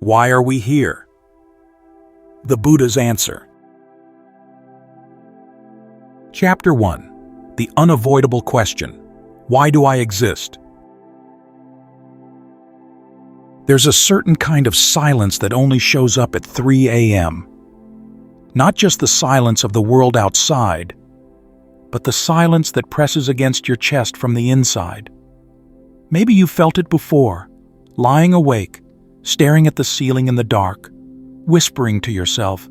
Why are we here? The Buddha's answer. Chapter 1. The Unavoidable Question. Why do I exist? There's a certain kind of silence that only shows up at 3 a.m. Not just the silence of the world outside, but the silence that presses against your chest from the inside. Maybe you felt it before, lying awake, staring at the ceiling in the dark, whispering to yourself,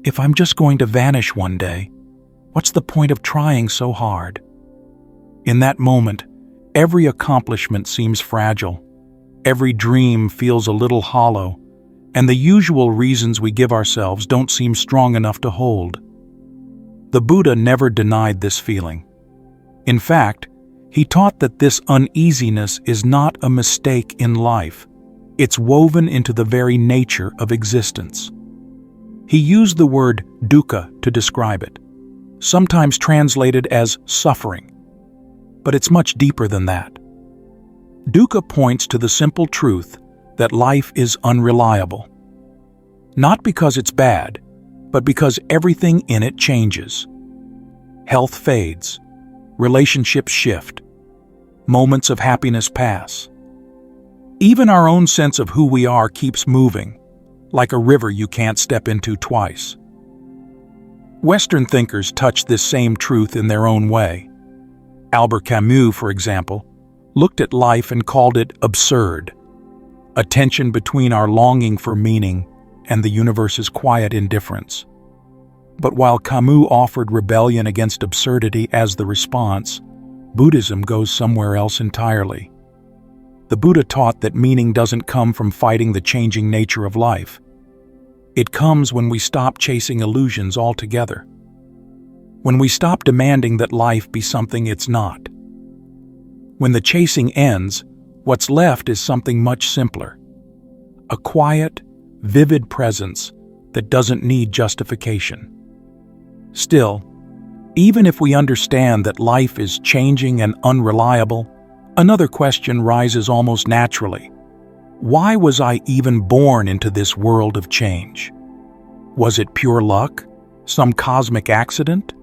"If I'm just going to vanish one day, what's the point of trying so hard?" In that moment, every accomplishment seems fragile, every dream feels a little hollow, and the usual reasons we give ourselves don't seem strong enough to hold. The Buddha never denied this feeling. In fact, he taught that this uneasiness is not a mistake in life. It's woven into the very nature of existence. He used the word dukkha to describe it, sometimes translated as suffering. But it's much deeper than that. Dukkha points to the simple truth that life is unreliable. Not because it's bad, but because everything in it changes. Health fades, relationships shift, moments of happiness pass. Even our own sense of who we are keeps moving, like a river you can't step into twice. Western thinkers touch this same truth in their own way. Albert Camus, for example, looked at life and called it absurd, a tension between our longing for meaning and the universe's quiet indifference. But while Camus offered rebellion against absurdity as the response, Buddhism goes somewhere else entirely. The Buddha taught that meaning doesn't come from fighting the changing nature of life. It comes when we stop chasing illusions altogether. When we stop demanding that life be something it's not. When the chasing ends, what's left is something much simpler. A quiet, vivid presence that doesn't need justification. Still, even if we understand that life is changing and unreliable, another question rises almost naturally. Why was I even born into this world of change? Was it pure luck? Some cosmic accident?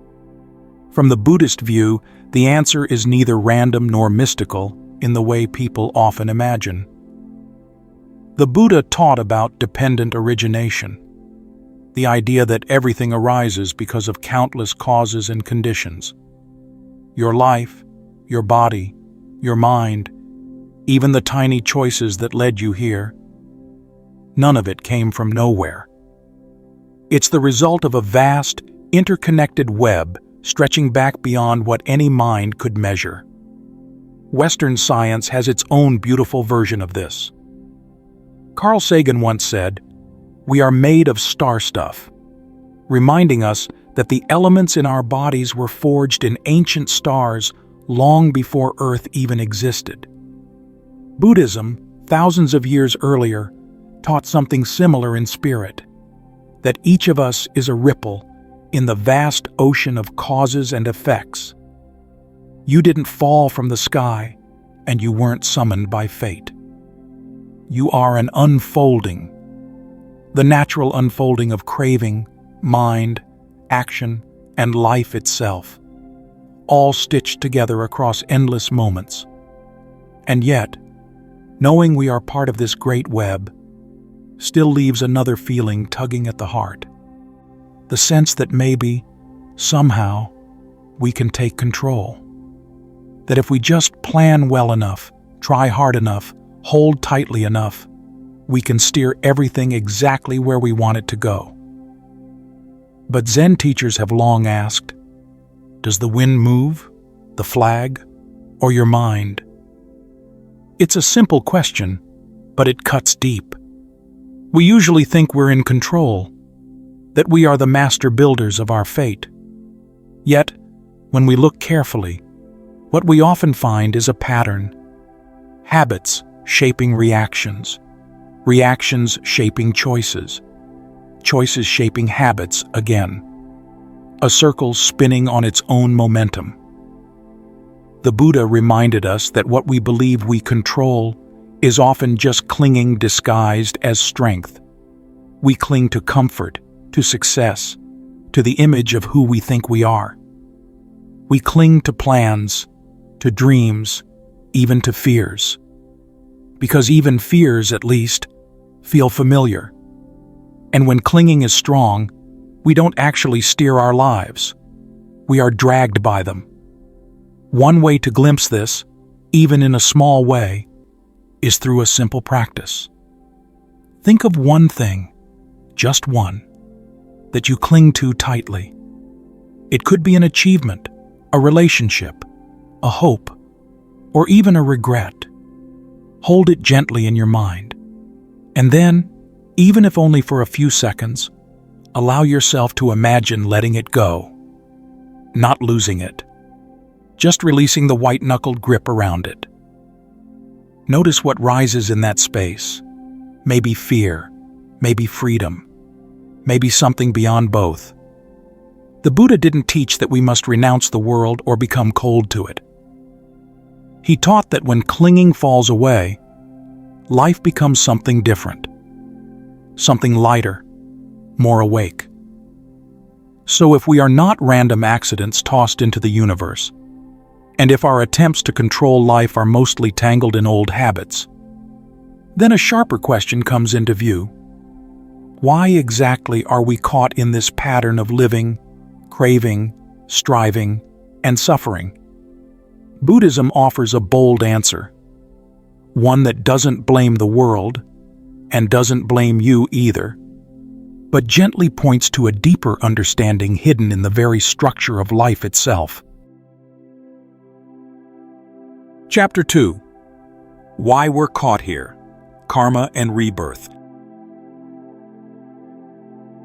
From the Buddhist view, the answer is neither random nor mystical in the way people often imagine. The Buddha taught about dependent origination, the idea that everything arises because of countless causes and conditions. Your life, your body, your mind, even the tiny choices that led you here, none of it came from nowhere. It's the result of a vast, interconnected web stretching back beyond what any mind could measure. Western science has its own beautiful version of this. Carl Sagan once said, "We are made of star stuff," reminding us that the elements in our bodies were forged in ancient stars long before Earth even existed. Buddhism, thousands of years earlier, taught something similar in spirit, that each of us is a ripple in the vast ocean of causes and effects. You didn't fall from the sky, and you weren't summoned by fate. You are an unfolding, the natural unfolding of craving, mind, action, and life itself, all stitched together across endless moments. And yet, knowing we are part of this great web still leaves another feeling tugging at the heart. The sense that maybe, somehow, we can take control. That if we just plan well enough, try hard enough, hold tightly enough, we can steer everything exactly where we want it to go. But Zen teachers have long asked, does the wind move, the flag, or your mind? It's a simple question, but it cuts deep. We usually think we're in control, that we are the master builders of our fate. Yet, when we look carefully, what we often find is a pattern. Habits shaping reactions, reactions shaping choices, choices shaping habits again. A circle spinning on its own momentum. The Buddha reminded us that what we believe we control is often just clinging disguised as strength. We cling to comfort, to success, to the image of who we think we are. We cling to plans, to dreams, even to fears. Because even fears, at least, feel familiar. And when clinging is strong, we don't actually steer our lives. We are dragged by them. One way to glimpse this, even in a small way, is through a simple practice. Think of one thing, just one, that you cling to tightly. It could be an achievement, a relationship, a hope, or even a regret. Hold it gently in your mind. And then, even if only for a few seconds, allow yourself to imagine letting it go. Not losing it. Just releasing the white-knuckled grip around it. Notice what rises in that space. Maybe fear, maybe freedom, maybe something beyond both. The Buddha didn't teach that we must renounce the world or become cold to it. He taught that when clinging falls away, life becomes something different, something lighter, more awake. So if we are not random accidents tossed into the universe, and if our attempts to control life are mostly tangled in old habits, then a sharper question comes into view. Why exactly are we caught in this pattern of living, craving, striving, and suffering? Buddhism offers a bold answer, one that doesn't blame the world and doesn't blame you either, but gently points to a deeper understanding hidden in the very structure of life itself. Chapter 2. Why We're Caught Here, Karma and Rebirth.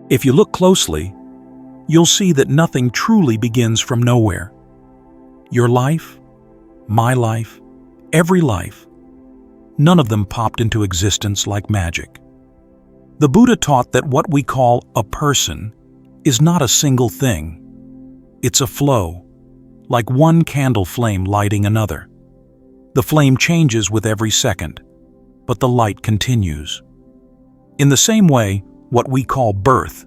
If you look closely, you'll see that nothing truly begins from nowhere. Your life, my life, every life, none of them popped into existence like magic. The Buddha taught that what we call a person is not a single thing. It's a flow, like one candle flame lighting another. The flame changes with every second, but the light continues. In the same way, what we call birth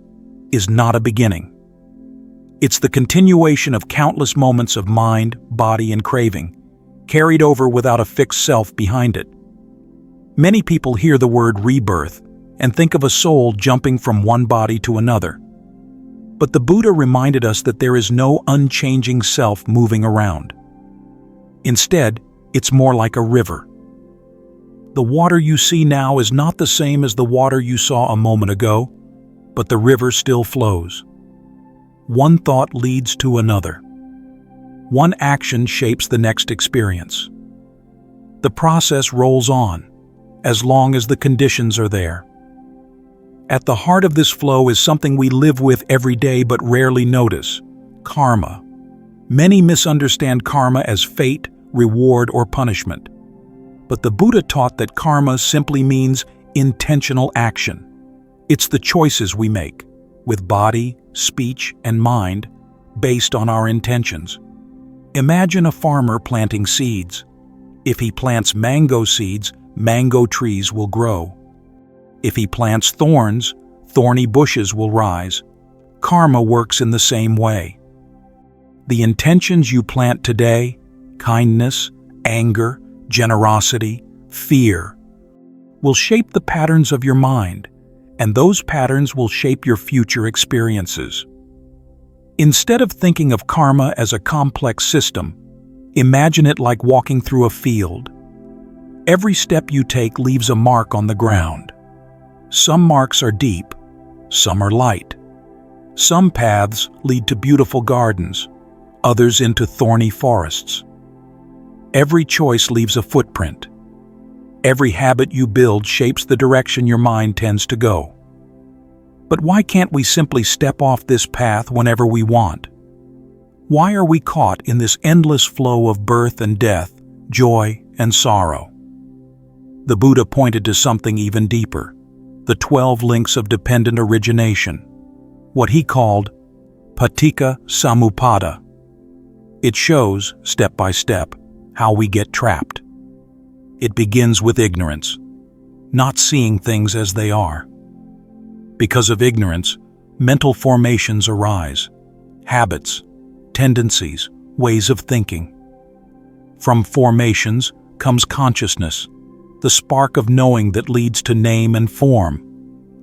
is not a beginning. It's the continuation of countless moments of mind, body, and craving, carried over without a fixed self behind it. Many people hear the word rebirth and think of a soul jumping from one body to another. But the Buddha reminded us that there is no unchanging self moving around. Instead, it's more like a river. The water you see now is not the same as the water you saw a moment ago, but the river still flows. One thought leads to another. One action shapes the next experience. The process rolls on, as long as the conditions are there. At the heart of this flow is something we live with every day but rarely notice: karma. Many misunderstand karma as fate, reward, or punishment. But the Buddha taught that karma simply means intentional action. It's the choices we make, with body, speech, and mind, based on our intentions. Imagine a farmer planting seeds. If he plants mango seeds, mango trees will grow. If he plants thorns, thorny bushes will rise. Karma works in the same way. The intentions you plant today, kindness, anger, generosity, fear, will shape the patterns of your mind, and those patterns will shape your future experiences. Instead of thinking of karma as a complex system, imagine it like walking through a field. Every step you take leaves a mark on the ground. Some marks are deep, some are light. Some paths lead to beautiful gardens, others into thorny forests. Every choice leaves a footprint. Every habit you build shapes the direction your mind tends to go. But why can't we simply step off this path whenever we want? Why are we caught in this endless flow of birth and death, joy and sorrow? The Buddha pointed to something even deeper, the 12 links of dependent origination, what he called paticca samuppada. It shows, step by step, how we get trapped. It begins with ignorance, not seeing things as they are. Because of ignorance, mental formations arise, habits, tendencies, ways of thinking. From formations comes consciousness, the spark of knowing that leads to name and form,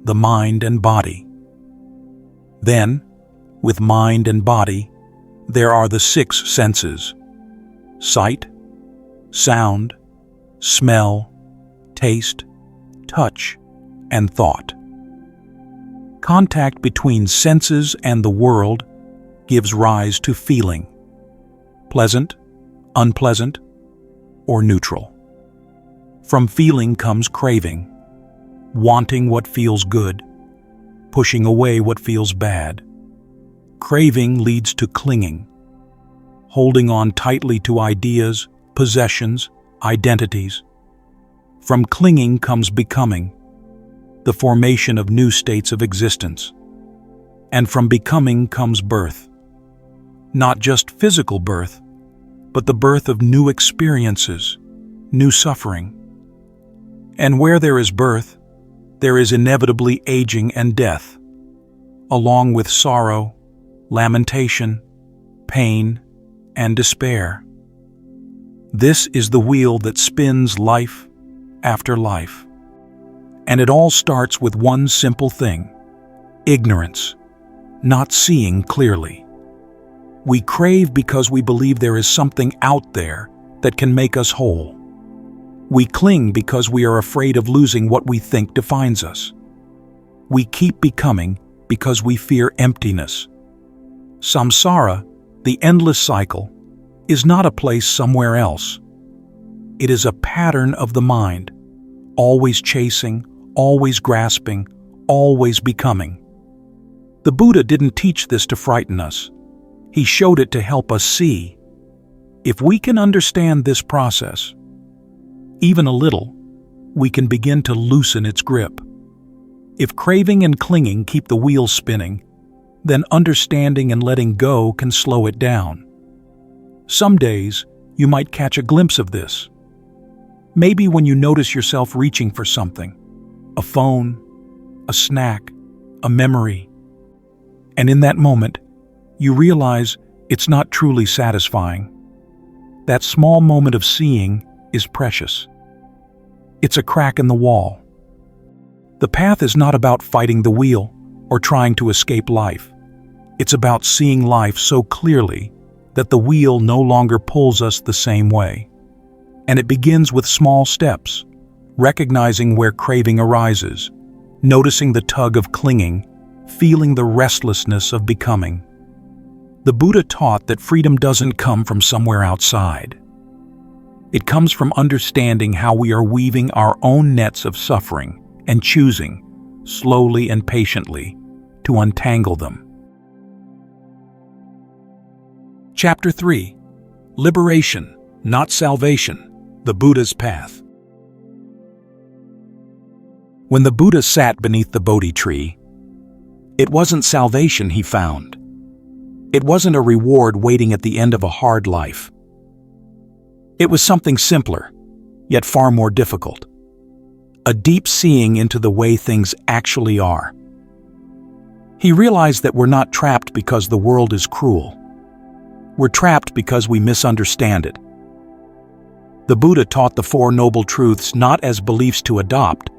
the mind and body. Then, with mind and body, there are the 6 senses: sight, sound, smell, taste, touch, and thought. Contact between senses and the world gives rise to feeling, pleasant, unpleasant, or neutral. From feeling comes craving, wanting what feels good, pushing away what feels bad. Craving leads to clinging, holding on tightly to ideas, possessions, identities. From clinging comes becoming, the formation of new states of existence. And from becoming comes birth. Not just physical birth, but the birth of new experiences, new suffering. And where there is birth, there is inevitably aging and death, along with sorrow, lamentation, pain, and despair. This is the wheel that spins life after life. And it all starts with one simple thing: ignorance, not seeing clearly. We crave because we believe there is something out there that can make us whole. We cling because we are afraid of losing what we think defines us. We keep becoming because we fear emptiness. Samsara, the endless cycle, is not a place somewhere else. It is a pattern of the mind, always chasing, always grasping, always becoming. The Buddha didn't teach this to frighten us. He showed it to help us see. If we can understand this process, even a little, we can begin to loosen its grip. If craving and clinging keep the wheel spinning, then understanding and letting go can slow it down. Some days, you might catch a glimpse of this. Maybe when you notice yourself reaching for something, a phone, a snack, a memory. And in that moment, you realize it's not truly satisfying. That small moment of seeing is precious. It's a crack in the wall. The path is not about fighting the wheel or trying to escape life. It's about seeing life so clearly that the wheel no longer pulls us the same way. And it begins with small steps, recognizing where craving arises, noticing the tug of clinging, feeling the restlessness of becoming. The Buddha taught that freedom doesn't come from somewhere outside. It comes from understanding how we are weaving our own nets of suffering and choosing, slowly and patiently, to untangle them. Chapter 3. Liberation, not salvation, the Buddha's path. When the Buddha sat beneath the Bodhi tree, it wasn't salvation he found. It wasn't a reward waiting at the end of a hard life. It was something simpler, yet far more difficult. A deep seeing into the way things actually are. He realized that we're not trapped because the world is cruel. We're trapped because we misunderstand it. The Buddha taught the Four Noble Truths not as beliefs to adopt,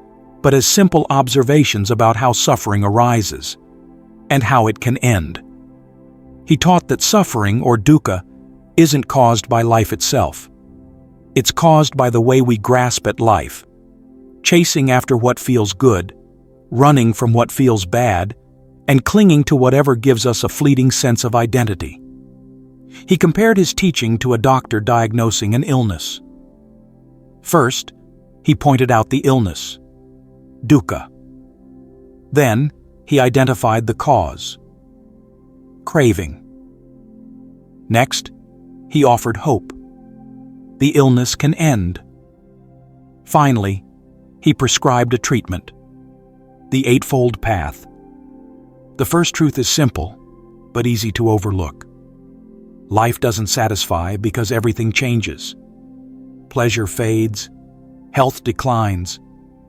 but as simple observations about how suffering arises and how it can end. He taught that suffering, or dukkha, isn't caused by life itself. It's caused by the way we grasp at life, chasing after what feels good, running from what feels bad, and clinging to whatever gives us a fleeting sense of identity. He compared his teaching to a doctor diagnosing an illness. First, he pointed out the illness, dukkha. Then, he identified the cause, craving. Next, he offered hope. The illness can end. Finally, he prescribed a treatment, the Eightfold Path. The first truth is simple, but easy to overlook. Life doesn't satisfy because everything changes. Pleasure fades, Health declines,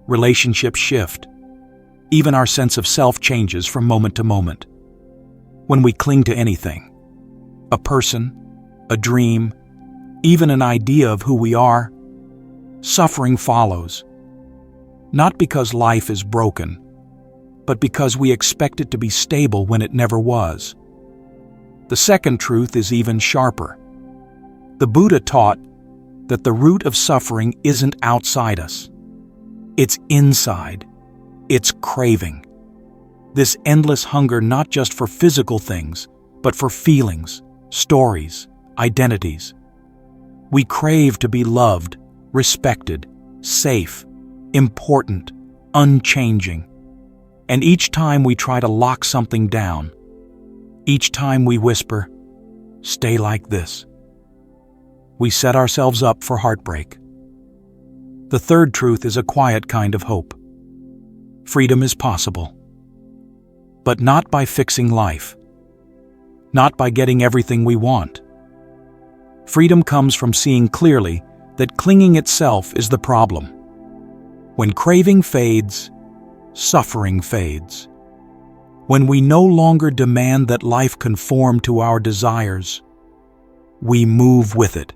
relationships shift. Even our sense of self changes from moment to moment. When we cling to anything, a person, a dream, even an idea of who we are, suffering follows. Not because life is broken, but because we expect it to be stable when it never was. The second truth is even sharper. The Buddha taught that the root of suffering isn't outside us. It's inside. It's craving. This endless hunger not just for physical things, but for feelings, stories, identities. We crave to be loved, respected, safe, important, unchanging. And each time we try to lock something down, each time we whisper, "Stay like this," we set ourselves up for heartbreak. The third truth is a quiet kind of hope. Freedom is possible. But not by fixing life. Not by getting everything we want. Freedom comes from seeing clearly that clinging itself is the problem. When craving fades, suffering fades. When we no longer demand that life conform to our desires, we move with it.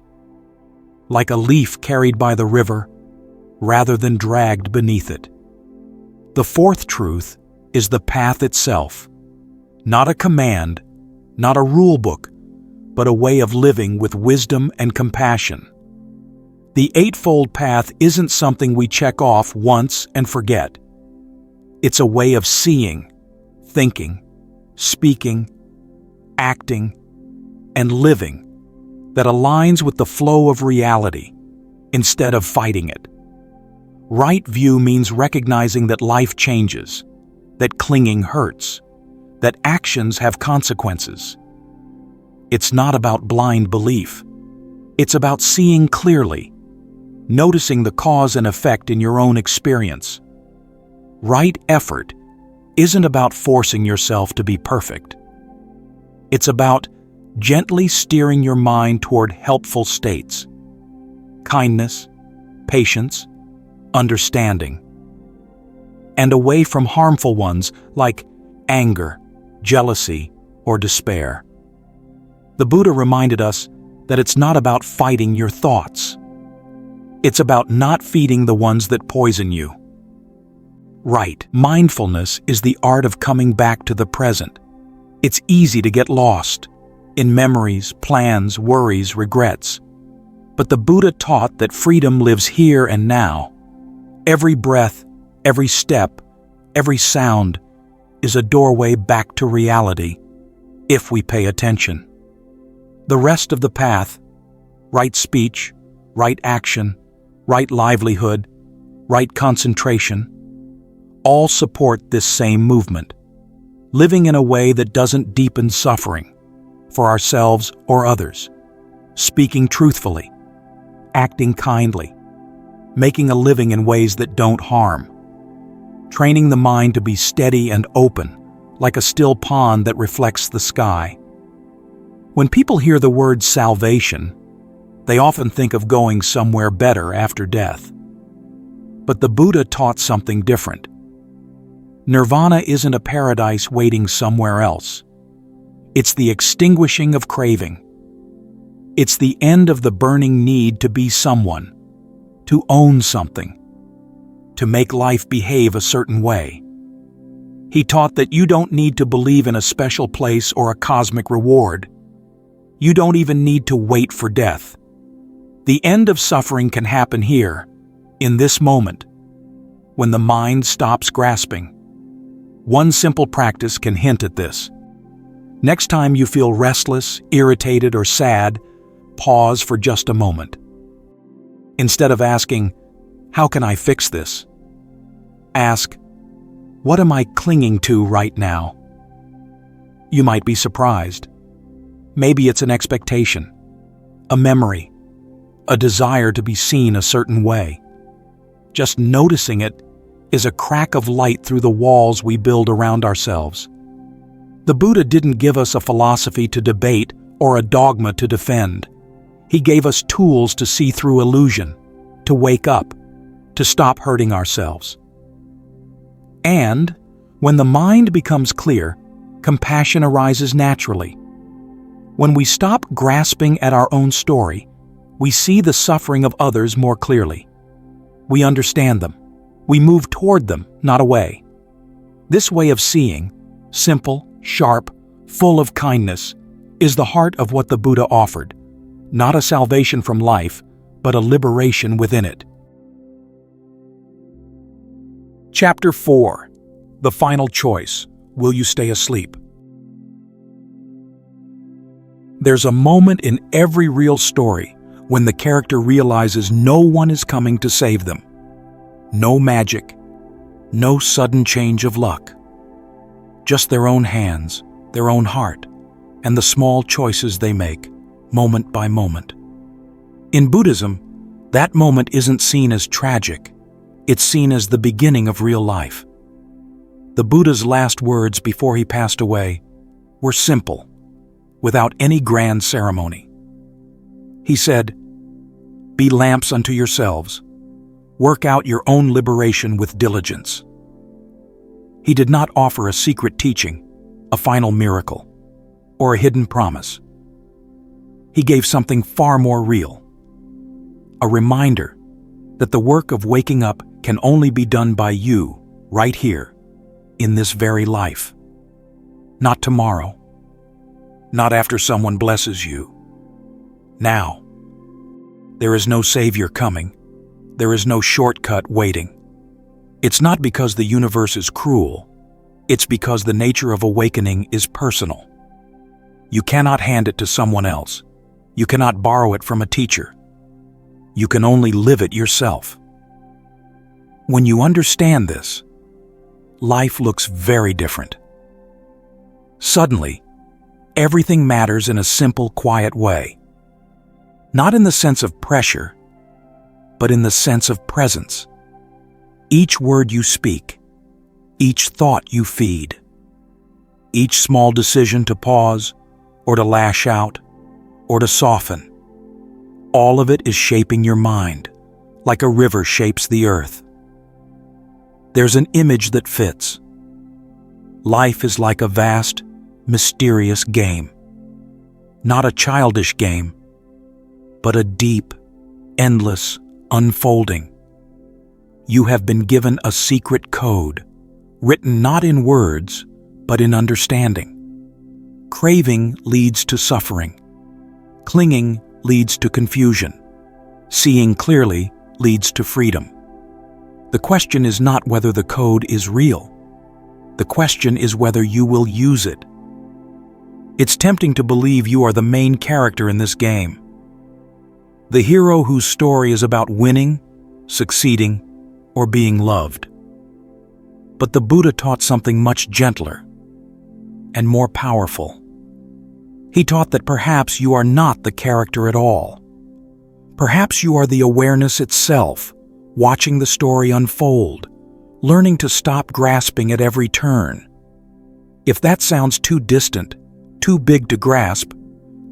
Like a leaf carried by the river, rather than dragged beneath it. The fourth truth is the path itself. Not a command, not a rule book, but a way of living with wisdom and compassion. The Eightfold Path isn't something we check off once and forget. It's a way of seeing, thinking, speaking, acting, and living that aligns with the flow of reality instead of fighting it. Right view means recognizing that life changes, that clinging hurts, that actions have consequences. It's not about blind belief. It's about seeing clearly, noticing the cause and effect in your own experience. Right effort isn't about forcing yourself to be perfect. It's about gently steering your mind toward helpful states. Kindness, patience, understanding. And away from harmful ones like anger, jealousy, or despair. The Buddha reminded us that it's not about fighting your thoughts. It's about not feeding the ones that poison you. Right, mindfulness is the art of coming back to the present. It's easy to get lost in memories, plans, worries, regrets. But the Buddha taught that freedom lives here and now. Every breath, every step, every sound is a doorway back to reality, if we pay attention. The rest of the path, right speech, right action, right livelihood, right concentration, all support this same movement, living in a way that doesn't deepen suffering for ourselves or others, speaking truthfully, acting kindly, making a living in ways that don't harm, training the mind to be steady and open, like a still pond that reflects the sky. When people hear the word salvation, they often think of going somewhere better after death. But the Buddha taught something different. Nirvana isn't a paradise waiting somewhere else. It's the extinguishing of craving. It's the end of the burning need to be someone, to own something, to make life behave a certain way. He taught that you don't need to believe in a special place or a cosmic reward. You don't even need to wait for death. The end of suffering can happen here, in this moment, when the mind stops grasping. One simple practice can hint at this. Next time you feel restless, irritated, or sad, pause for just a moment. Instead of asking, "How can I fix this?" ask, "What am I clinging to right now?" You might be surprised. Maybe it's an expectation, a memory, a desire to be seen a certain way. Just noticing it is a crack of light through the walls we build around ourselves. The Buddha didn't give us a philosophy to debate or a dogma to defend. He gave us tools to see through illusion, to wake up, to stop hurting ourselves. And when the mind becomes clear, compassion arises naturally. When we stop grasping at our own story, we see the suffering of others more clearly. We understand them. We move toward them, not away. This way of seeing, simple, sharp, full of kindness, is the heart of what the Buddha offered, not a salvation from life, but a liberation within it. Chapter 4. The Final Choice. Will you stay asleep? There's a moment in every real story when the character realizes no one is coming to save them. No magic, no sudden change of luck. Just their own hands, their own heart, and the small choices they make, moment by moment. In Buddhism, that moment isn't seen as tragic. It's seen as the beginning of real life. The Buddha's last words before he passed away were simple, without any grand ceremony. He said, "Be lamps unto yourselves. Work out your own liberation with diligence." He did not offer a secret teaching, a final miracle, or a hidden promise. He gave something far more real, a reminder that the work of waking up can only be done by you, right here, in this very life. Not tomorrow, not after someone blesses you. Now. There is no savior coming. There is no shortcut waiting. It's not because the universe is cruel. It's because the nature of awakening is personal. You cannot hand it to someone else. You cannot borrow it from a teacher. You can only live it yourself. When you understand this, life looks very different. Suddenly, everything matters in a simple, quiet way. Not in the sense of pressure, but in the sense of presence. Each word you speak, each thought you feed, each small decision to pause, or to lash out, or to soften, all of it is shaping your mind, like a river shapes the earth. There's an image that fits. Life is like a vast, mysterious game. Not a childish game, but a deep, endless unfolding. You have been given a secret code, written not in words, but in understanding. Craving leads to suffering. Clinging leads to confusion. Seeing clearly leads to freedom. The question is not whether the code is real. The question is whether you will use it. It's tempting to believe you are the main character in this game. The hero whose story is about winning, succeeding, or being loved. But the Buddha taught something much gentler and more powerful. He taught that perhaps you are not the character at all. Perhaps you are the awareness itself, watching the story unfold, learning to stop grasping at every turn. If that sounds too distant, too big to grasp,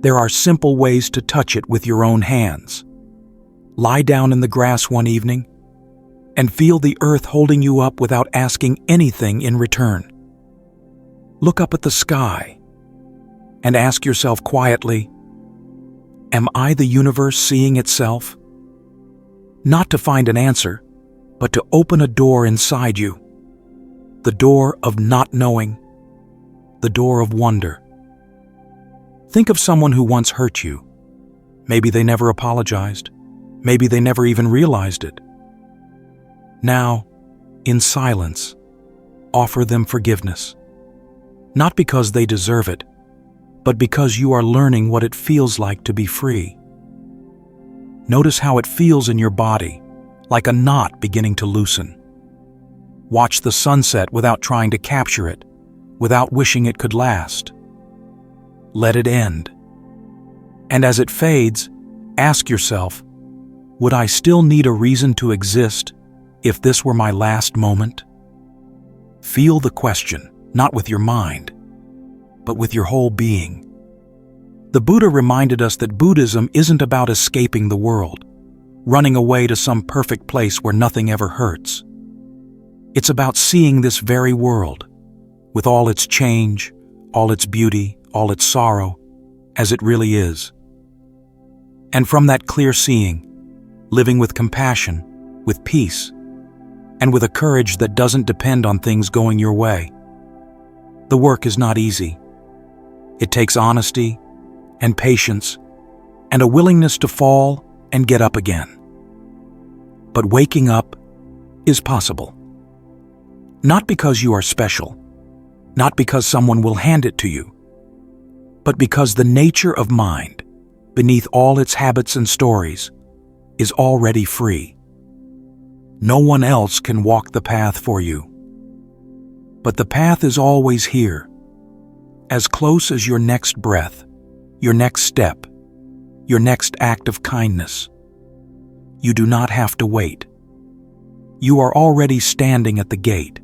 there are simple ways to touch it with your own hands. Lie down in the grass one evening and feel the earth holding you up without asking anything in return. Look up at the sky and ask yourself quietly, am I the universe seeing itself? Not to find an answer, but to open a door inside you. The door of not knowing, the door of wonder. Think of someone who once hurt you. Maybe they never apologized. Maybe they never even realized it. Now, in silence, offer them forgiveness. Not because they deserve it, but because you are learning what it feels like to be free. Notice how it feels in your body, like a knot beginning to loosen. Watch the sunset without trying to capture it, without wishing it could last. Let it end. And as it fades, ask yourself, would I still need a reason to exist if this were my last moment? Feel the question, not with your mind, but with your whole being. The Buddha reminded us that Buddhism isn't about escaping the world, running away to some perfect place where nothing ever hurts. It's about seeing this very world, with all its change, all its beauty, all its sorrow, as it really is. And from that clear seeing, living with compassion, with peace, and with a courage that doesn't depend on things going your way. The work is not easy. It takes honesty and patience and a willingness to fall and get up again. But waking up is possible. Not because you are special, not because someone will hand it to you, but because the nature of mind, beneath all its habits and stories, is already free. No one else can walk the path for you. But the path is always here, as close as your next breath, your next step, your next act of kindness. You do not have to wait. You are already standing at the gate,